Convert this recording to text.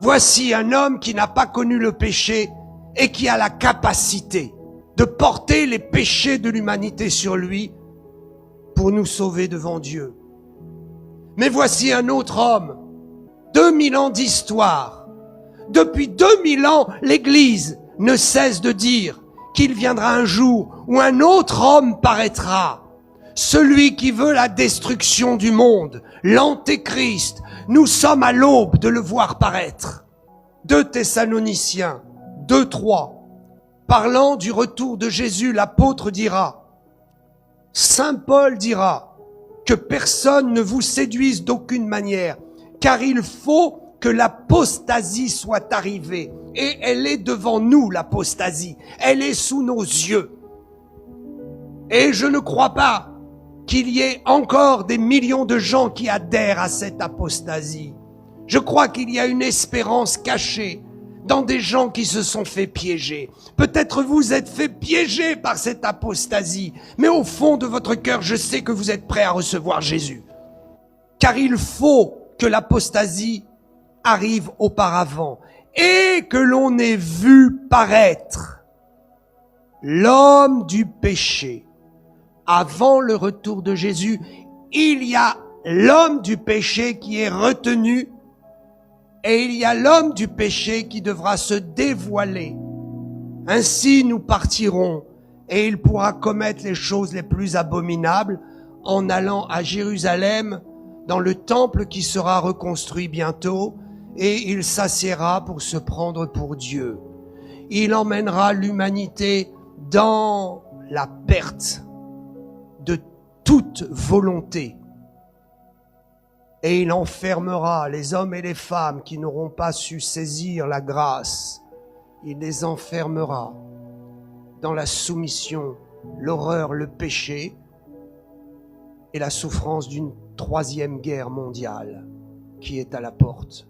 Voici un homme qui n'a pas connu le péché et qui a la capacité de porter les péchés de l'humanité sur lui pour nous sauver devant Dieu. Mais voici un autre homme, 2000 ans d'histoire. Depuis 2000 ans, l'Église ne cesse de dire qu'il viendra un jour où un autre homme paraîtra. Celui qui veut la destruction du monde, l'Antéchrist. Nous sommes à l'aube de le voir paraître. 2 Thessaloniciens 2:3. Parlant du retour de Jésus, l'apôtre dira, Saint Paul dira, que personne ne vous séduise d'aucune manière, car il faut que l'apostasie soit arrivée. Et elle est devant nous, l'apostasie. Elle est sous nos yeux. Et je ne crois pas qu'il y ait encore des millions de gens qui adhèrent à cette apostasie. Je crois qu'il y a une espérance cachée dans des gens qui se sont fait piéger. Peut-être vous êtes fait piéger par cette apostasie, mais au fond de votre cœur, je sais que vous êtes prêt à recevoir Jésus. Car il faut que l'apostasie arrive auparavant et que l'on ait vu paraître l'homme du péché. Avant le retour de Jésus, il y a l'homme du péché qui est retenu et il y a l'homme du péché qui devra se dévoiler. Ainsi nous partirons et il pourra commettre les choses les plus abominables en allant à Jérusalem dans le temple qui sera reconstruit bientôt et il s'assiera pour se prendre pour Dieu. Il emmènera l'humanité dans la perte de toute volonté. Et il enfermera les hommes et les femmes qui n'auront pas su saisir la grâce. Il les enfermera dans la soumission, l'horreur, le péché et la souffrance d'une 3e guerre mondiale qui est à la porte.